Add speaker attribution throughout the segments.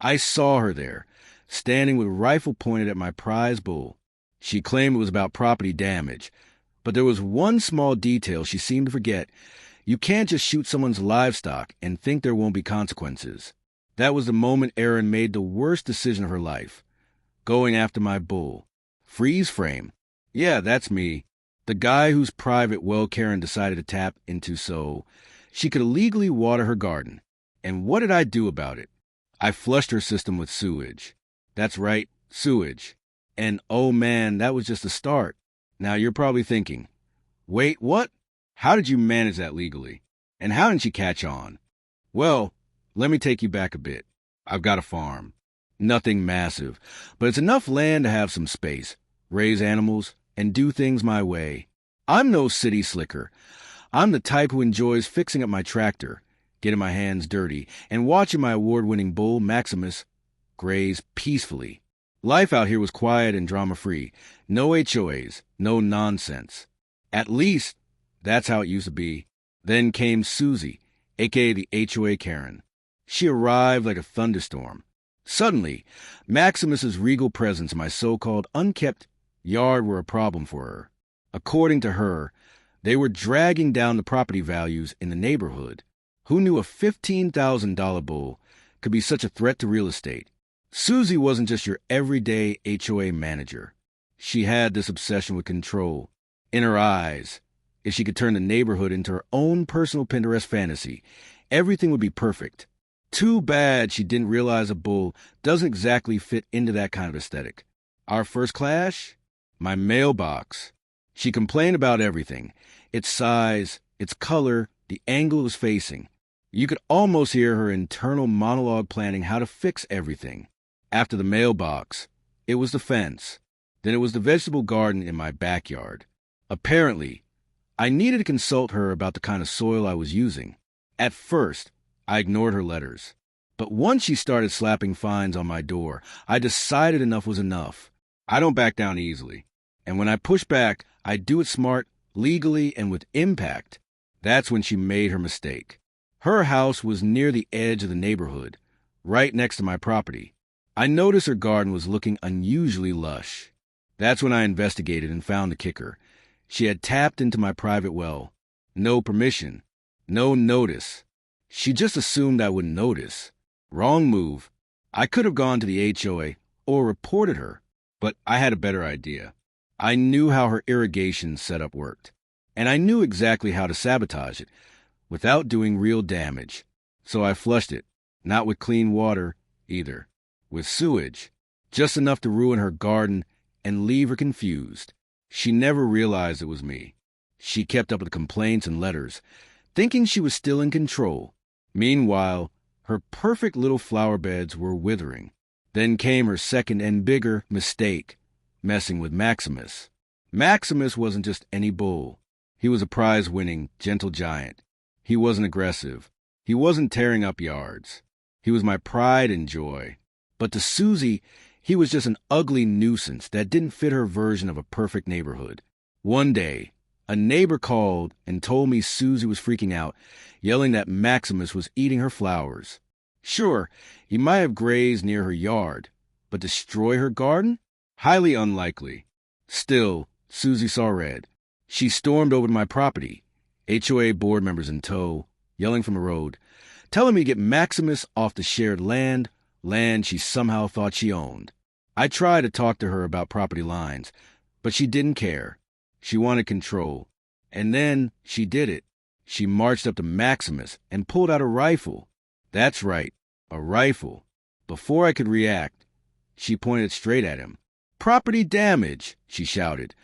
Speaker 1: I saw her there, standing with rifle pointed at my prize bull. She claimed it was about property damage, but there was one small detail she seemed to forget. You can't just shoot someone's livestock and think there won't be consequences. That was the moment Erin made the worst decision of her life, going after my bull. Freeze frame. Yeah, that's me. The guy whose private well Karen decided to tap into so she could illegally water her garden. And what did I do about it? I flushed her system with sewage. That's right, sewage. And oh man, that was just the start. Now you're probably thinking, wait, what? How did you manage that legally? And how didn't she catch on? Well, let me take you back a bit. I've got a farm. Nothing massive, but it's enough land to have some space, raise animals, and do things my way. I'm no city slicker. I'm the type who enjoys fixing up my tractor, getting my hands dirty, and watching my award-winning bull, Maximus, graze peacefully. Life out here was quiet and drama-free. No HOAs, no nonsense. At least, that's how it used to be. Then came Susie, a.k.a. the HOA Karen. She arrived like a thunderstorm. Suddenly, Maximus's regal presence in my so-called unkept yard were a problem for her. According to her, they were dragging down the property values in the neighborhood. Who knew a $15,000 bull could be such a threat to real estate? Susie wasn't just your everyday HOA manager. She had this obsession with control. In her eyes, if she could turn the neighborhood into her own personal Pinterest fantasy, everything would be perfect. Too bad she didn't realize a bull doesn't exactly fit into that kind of aesthetic. Our first clash? My mailbox. She complained about everything. Its size, its color, the angle it was facing. You could almost hear her internal monologue planning how to fix everything. After the mailbox, it was the fence. Then it was the vegetable garden in my backyard. Apparently, I needed to consult her about the kind of soil I was using. At first, I ignored her letters. But once she started slapping fines on my door, I decided enough was enough. I don't back down easily. And when I push back, I do it smart, legally, and with impact. That's when she made her mistake. Her house was near the edge of the neighborhood, right next to my property. I noticed her garden was looking unusually lush. That's when I investigated and found the kicker. She had tapped into my private well. No permission. No notice. She just assumed I wouldn't notice. Wrong move. I could have gone to the HOA or reported her, but I had a better idea. I knew how her irrigation setup worked, and I knew exactly how to sabotage it without doing real damage. So I flushed it, not with clean water either. With sewage, just enough to ruin her garden and leave her confused. She never realized it was me. She kept up with complaints and letters, thinking she was still in control. Meanwhile, her perfect little flower beds were withering. Then came her second and bigger mistake, messing with Maximus. Maximus wasn't just any bull. He was a prize-winning, gentle giant. He wasn't aggressive. He wasn't tearing up yards. He was my pride and joy. But to Susie, he was just an ugly nuisance that didn't fit her version of a perfect neighborhood. One day, a neighbor called and told me Susie was freaking out, yelling that Maximus was eating her flowers. Sure, he might have grazed near her yard, but destroy her garden? Highly unlikely. Still, Susie saw red. She stormed over to my property, HOA board members in tow, yelling from the road, telling me to get Maximus off the shared land she somehow thought she owned. I tried to talk to her about property lines, but she didn't care. She wanted control. And then she did it. She marched up to Maximus and pulled out a rifle. That's right, a rifle. Before I could react, she pointed straight at him. "Property damage," she shouted,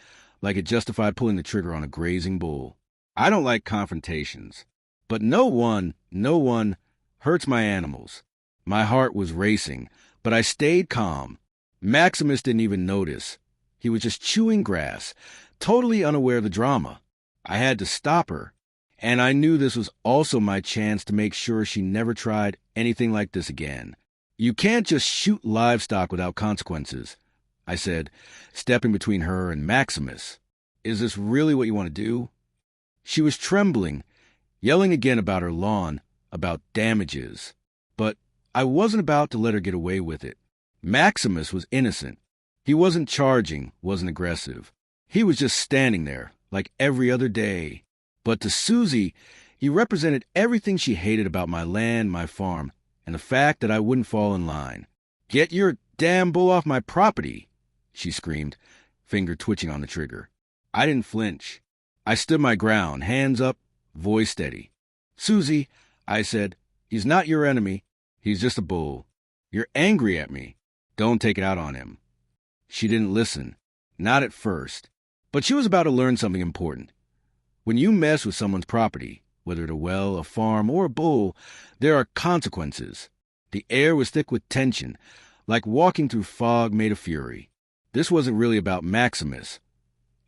Speaker 1: like it justified pulling the trigger on a grazing bull. I don't like confrontations, but no one hurts my animals. My heart was racing, but I stayed calm. Maximus didn't even notice. He was just chewing grass, totally unaware of the drama. I had to stop her, and I knew this was also my chance to make sure she never tried anything like this again. "You can't just shoot livestock without consequences," I said, stepping between her and Maximus. "Is this really what you want to do?" She was trembling, yelling again about her lawn, about damages. But I wasn't about to let her get away with it. Maximus was innocent. He wasn't charging, wasn't aggressive. He was just standing there, like every other day. But to Susie, he represented everything she hated about my land, my farm, and the fact that I wouldn't fall in line. "Get your damn bull off my property," she screamed, finger twitching on the trigger. I didn't flinch. I stood my ground, hands up, voice steady. "Susie," I said, "he's not your enemy. He's just a bull. You're angry at me. Don't take it out on him." She didn't listen. Not at first. But she was about to learn something important. When you mess with someone's property, whether it's a well, a farm, or a bull, there are consequences. The air was thick with tension, like walking through fog made of fury. This wasn't really about Maximus.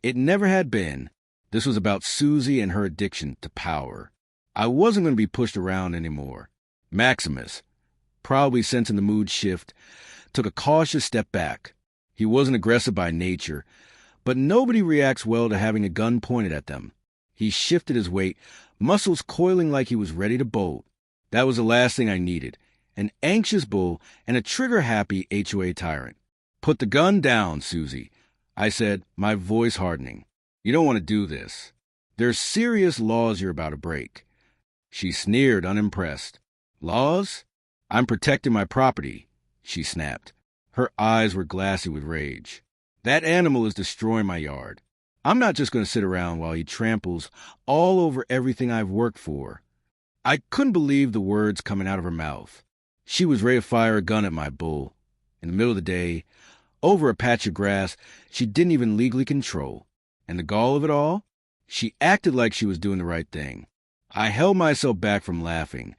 Speaker 1: It never had been. This was about Susie and her addiction to power. I wasn't going to be pushed around anymore. Maximus, probably sensing the mood shift, took a cautious step back. He wasn't aggressive by nature, but nobody reacts well to having a gun pointed at them. He shifted his weight, muscles coiling like he was ready to bolt. That was the last thing I needed, an anxious bull and a trigger-happy HOA tyrant. "Put the gun down, Susie," I said, my voice hardening. "You don't want to do this. There's serious laws you're about to break." She sneered, unimpressed. "Laws? I'm protecting my property," she snapped. Her eyes were glassy with rage. "That animal is destroying my yard. I'm not just going to sit around while he tramples all over everything I've worked for." I couldn't believe the words coming out of her mouth. She was ready to fire a gun at my bull. In the middle of the day, over a patch of grass she didn't even legally control. And the gall of it all? She acted like she was doing the right thing. I held myself back from laughing,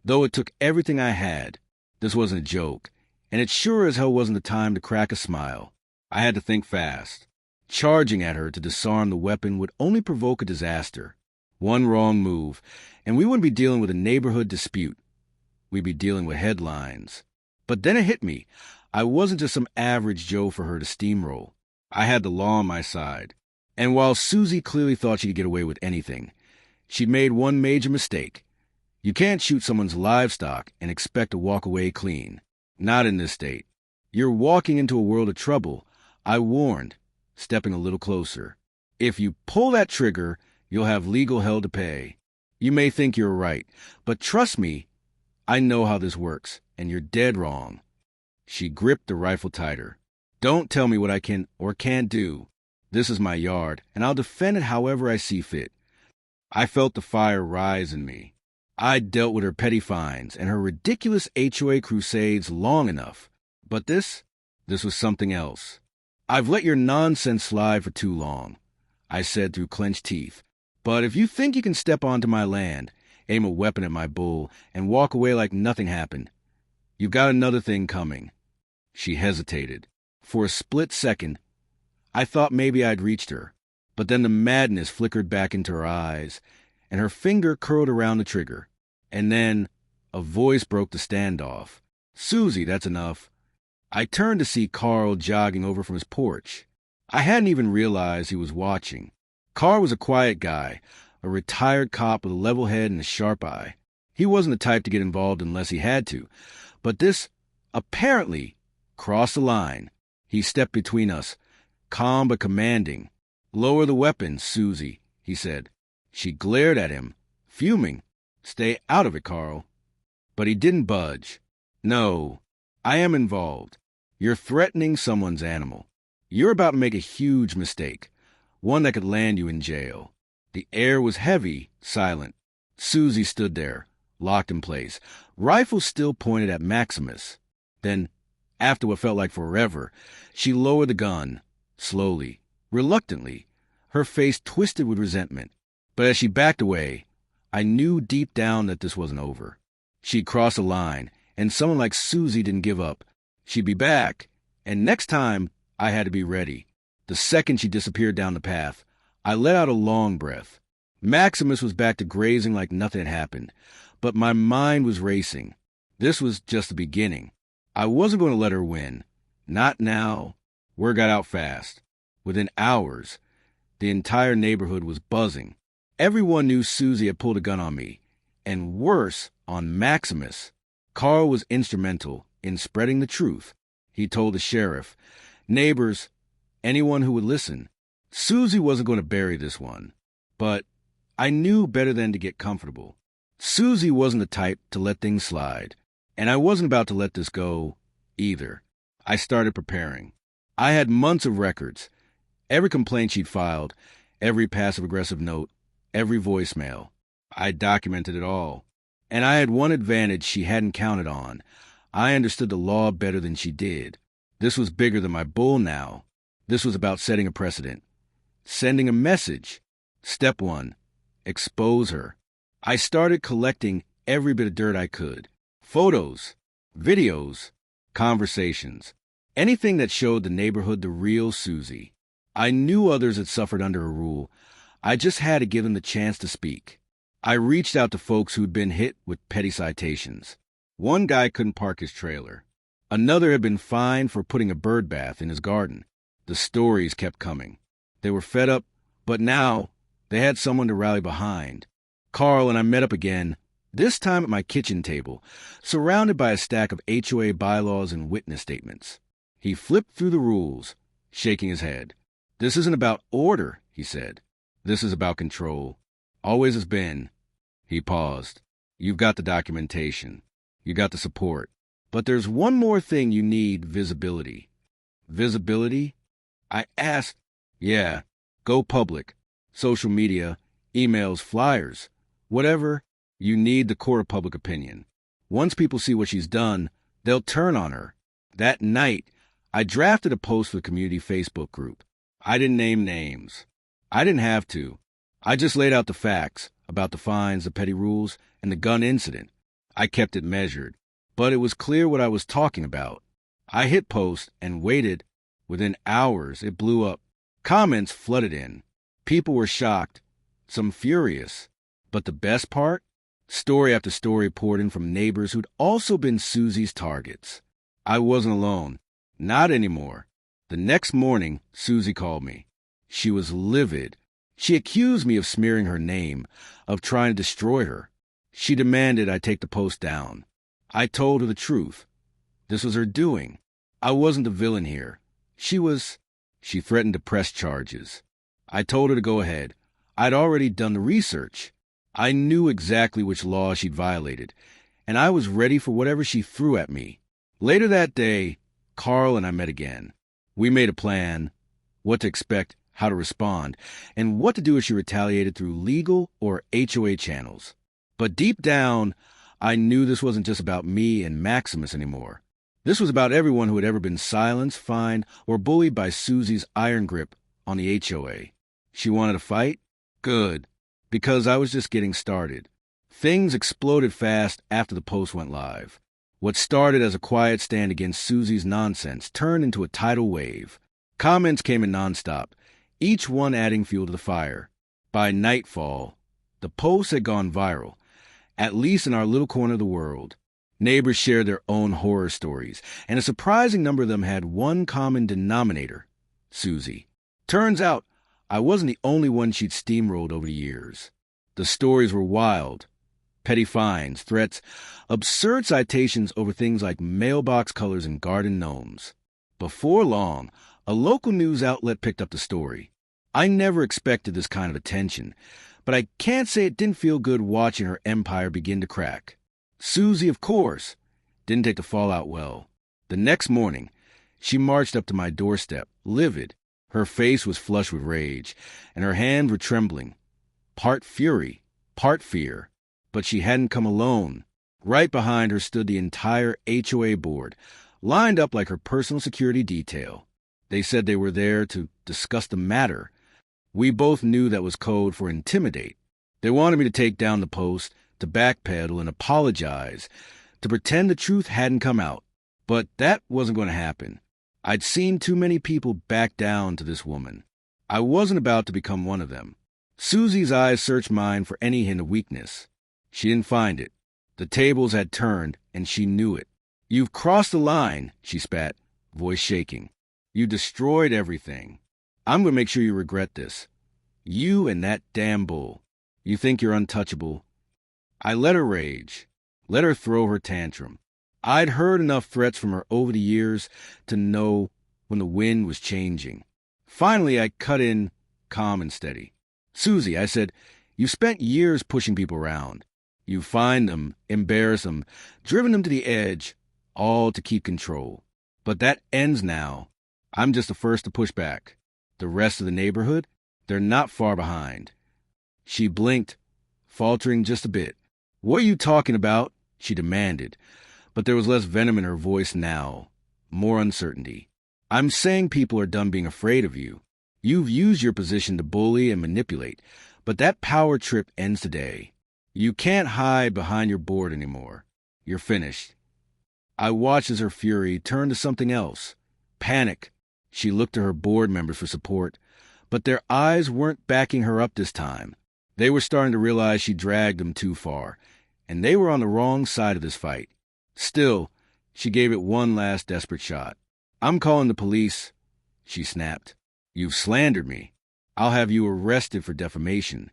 Speaker 1: though it took everything I had. This wasn't a joke, and it sure as hell wasn't the time to crack a smile. I had to think fast. Charging at her to disarm the weapon would only provoke a disaster. One wrong move, and we wouldn't be dealing with a neighborhood dispute. We'd be dealing with headlines. But then it hit me. I wasn't just some average Joe for her to steamroll. I had the law on my side. And while Susie clearly thought she could get away with anything, she'd made one major mistake. You can't shoot someone's livestock and expect to walk away clean. Not in this state. You're walking into a world of trouble. I warned, stepping a little closer. If you pull that trigger, you'll have legal hell to pay. You may think you're right, but trust me, I know how this works, and you're dead wrong. She gripped the rifle tighter. "Don't tell me what I can or can't do. This is my yard, and I'll defend it however I see fit." I felt the fire rise in me. I'd dealt with her petty fines and her ridiculous HOA crusades long enough. But this was something else. "I've let your nonsense slide for too long," I said through clenched teeth. "But if you think you can step onto my land, aim a weapon at my bull, and walk away like nothing happened, you've got another thing coming." She hesitated. For a split second, I thought maybe I'd reached her. But then the madness flickered back into her eyes, and her finger curled around the trigger. And then a voice broke the standoff. "Susie, that's enough." I turned to see Carl jogging over from his porch. I hadn't even realized he was watching. Carl was a quiet guy, a retired cop with a level head and a sharp eye. He wasn't the type to get involved unless he had to. But this, apparently, crossed the line. He stepped between us, calm but commanding. "Lower the weapon, Susie," he said. She glared at him, fuming. "Stay out of it, Carl." But he didn't budge. "No, I am involved. You're threatening someone's animal. You're about to make a huge mistake, one that could land you in jail." The air was heavy, silent. Susie stood there, locked in place, rifle still pointed at Maximus. Then, after what felt like forever, she lowered the gun, slowly, reluctantly, her face twisted with resentment. But as she backed away, I knew deep down that this wasn't over. She'd crossed a line, and someone like Susie didn't give up. She'd be back, and next time I had to be ready. The second she disappeared down the path, I let out a long breath. Maximus was back to grazing like nothing had happened, but my mind was racing. This was just the beginning. I wasn't going to let her win. Not now. Word got out fast. Within hours, the entire neighborhood was buzzing. Everyone knew Susie had pulled a gun on me, and worse, on Maximus. Carl was instrumental in spreading the truth. He told the sheriff, neighbors, anyone who would listen. Susie wasn't going to bury this one. But I knew better than to get comfortable. Susie wasn't the type to let things slide. And I wasn't about to let this go either. I started preparing. I had months of records. Every complaint she'd filed, every passive-aggressive note, every voicemail. I documented it all. And I had one advantage she hadn't counted on. I understood the law better than she did. This was bigger than my bull now. This was about setting a precedent. Sending a message. Step 1. Expose her. I started collecting every bit of dirt I could. Photos, videos, conversations. Anything that showed the neighborhood the real Susie. I knew others had suffered under her rule. I just had to give them the chance to speak. I reached out to folks who'd been hit with petty citations. One guy couldn't park his trailer. Another had been fined for putting a bird bath in his garden. The stories kept coming. They were fed up, but now they had someone to rally behind. Carl and I met up again, this time at my kitchen table, surrounded by a stack of HOA bylaws and witness statements. He flipped through the rules, shaking his head. This isn't about order, he said. This is about control. Always has been. He paused. You've got the documentation. You got the support. But there's one more thing you need: visibility. Visibility? I asked. Yeah, go public. Social media, emails, flyers, whatever. You need the court of public opinion. Once people see what she's done, they'll turn on her. That night, I drafted a post for the community Facebook group. I didn't name names. I didn't have to. I just laid out the facts about the fines, the petty rules, and the gun incident. I kept it measured, but it was clear what I was talking about. I hit post and waited. Within hours, it blew up. Comments flooded in. People were shocked, some furious. But the best part? Story after story poured in from neighbors who'd also been Susie's targets. I wasn't alone. Not anymore. The next morning, Susie called me. She was livid. She accused me of smearing her name, of trying to destroy her. She demanded I take the post down. I told her the truth. This was her doing. I wasn't the villain here. She was. She threatened to press charges. I told her to go ahead. I'd already done the research. I knew exactly which law she'd violated, and I was ready for whatever she threw at me. Later that day, Carl and I met again. We made a plan, what to expect, how to respond, and what to do if she retaliated through legal or HOA channels. But deep down, I knew this wasn't just about me and Maximus anymore. This was about everyone who had ever been silenced, fined, or bullied by Susie's iron grip on the HOA. She wanted to fight? Good, because I was just getting started. Things exploded fast after the post went live. What started as a quiet stand against Susie's nonsense turned into a tidal wave. Comments came in nonstop, each one adding fuel to the fire. By nightfall, the post had gone viral, at least in our little corner of the world. Neighbors shared their own horror stories, and a surprising number of them had one common denominator: Susie. Turns out, I wasn't the only one she'd steamrolled over the years. The stories were wild. Petty fines, threats, absurd citations over things like mailbox colors and garden gnomes. Before long, a local news outlet picked up the story. I never expected this kind of attention, but I can't say it didn't feel good watching her empire begin to crack. Susie, of course, didn't take the fallout well. The next morning, she marched up to my doorstep, livid. Her face was flushed with rage, and her hands were trembling. Part fury, part fear. But she hadn't come alone. Right behind her stood the entire HOA board, lined up like her personal security detail. They said they were there to discuss the matter. We both knew that was code for intimidate. They wanted me to take down the post, to backpedal and apologize, to pretend the truth hadn't come out. But that wasn't going to happen. I'd seen too many people back down to this woman. I wasn't about to become one of them. Susie's eyes searched mine for any hint of weakness. She didn't find it. The tables had turned, and she knew it. "You've crossed the line," she spat, voice shaking. "You destroyed everything. I'm going to make sure you regret this. You and that damn bull. You think you're untouchable." I let her rage, let her throw her tantrum. I'd heard enough threats from her over the years to know when the wind was changing. Finally, I cut in calm and steady. "Susie," I said, "you've spent years pushing people around. You fined them, embarrassed them, driven them to the edge, all to keep control. But that ends now. I'm just the first to push back. The rest of the neighborhood, they're not far behind." She blinked, faltering just a bit. "What are you talking about?" she demanded, but there was less venom in her voice now, more uncertainty. "I'm saying people are done being afraid of you. You've used your position to bully and manipulate, but that power trip ends today. You can't hide behind your board anymore. You're finished." I watched as her fury turned to something else. Panic. She looked to her board members for support, but their eyes weren't backing her up this time. They were starting to realize she dragged them too far, and they were on the wrong side of this fight. Still, she gave it one last desperate shot. "I'm calling the police," she snapped. "You've slandered me. I'll have you arrested for defamation."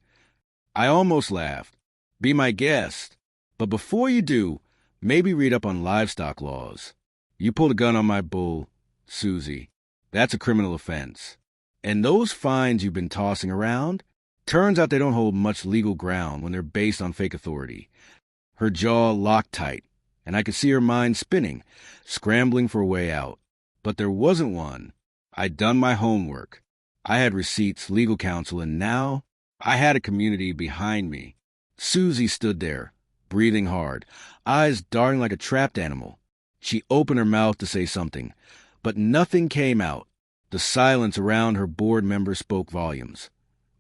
Speaker 1: I almost laughed. "Be my guest. But before you do, maybe read up on livestock laws. You pulled a gun on my bull, Susie. That's a criminal offense. And those fines you've been tossing around, turns out they don't hold much legal ground when they're based on fake authority." Her jaw locked tight, and I could see her mind spinning, scrambling for a way out. But there wasn't one. I'd done my homework. I had receipts, legal counsel, and now I had a community behind me. Susie stood there, breathing hard, eyes darting like a trapped animal. She opened her mouth to say something, but nothing came out. The silence around her board members spoke volumes.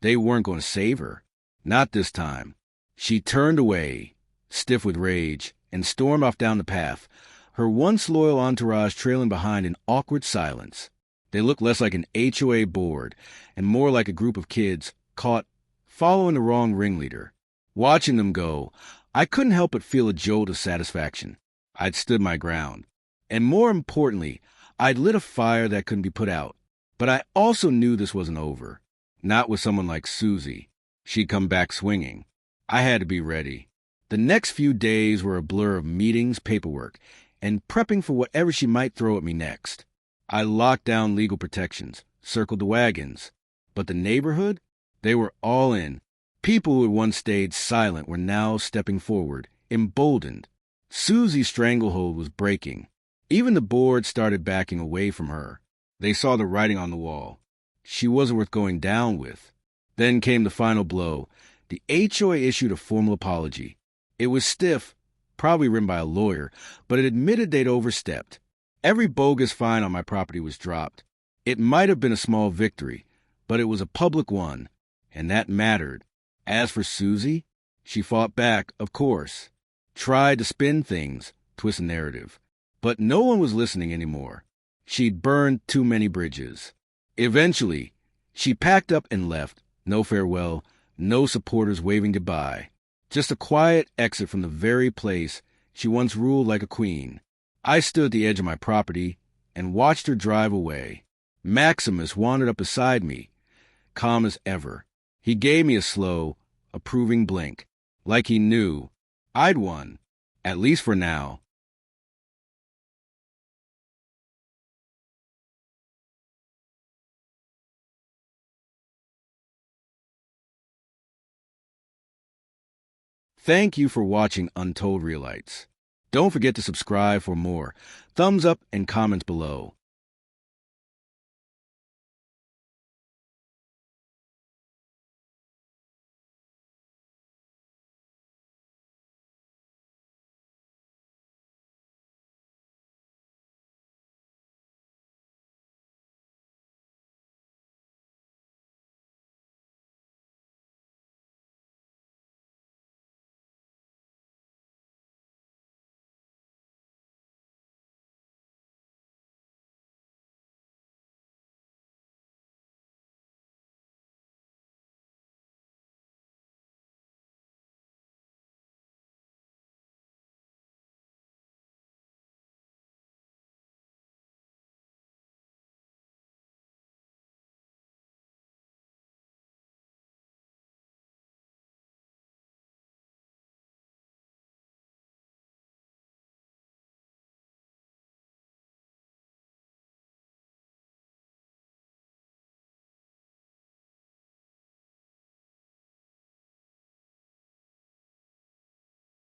Speaker 1: They weren't going to save her. Not this time. She turned away, stiff with rage, and stormed off down the path, her once loyal entourage trailing behind in awkward silence. They looked less like an HOA board and more like a group of kids caught following the wrong ringleader. Watching them go, I couldn't help but feel a jolt of satisfaction. I'd stood my ground. And more importantly, I'd lit a fire that couldn't be put out. But I also knew this wasn't over. Not with someone like Susie. She'd come back swinging. I had to be ready. The next few days were a blur of meetings, paperwork, and prepping for whatever she might throw at me next. I locked down legal protections, circled the wagons. But the neighborhood? They were all in. People who had once stayed silent were now stepping forward, emboldened. Susie's stranglehold was breaking. Even the board started backing away from her. They saw the writing on the wall. She wasn't worth going down with. Then came the final blow. The HOA issued a formal apology. It was stiff, probably written by a lawyer, but it admitted they'd overstepped. Every bogus fine on my property was dropped. It might have been a small victory, but it was a public one, and that mattered. As for Susie, she fought back, of course. Tried to spin things, twist the narrative. But no one was listening anymore. She'd burned too many bridges. Eventually, she packed up and left. No farewell, no supporters waving goodbye. Just a quiet exit from the very place she once ruled like a queen. I stood at the edge of my property and watched her drive away. Maximus wandered up beside me, calm as ever. He gave me a slow, approving blink, like he knew I'd won, at least for now. Thank you for watching Untold Realites. Don't forget to subscribe for more. Thumbs up and comments below.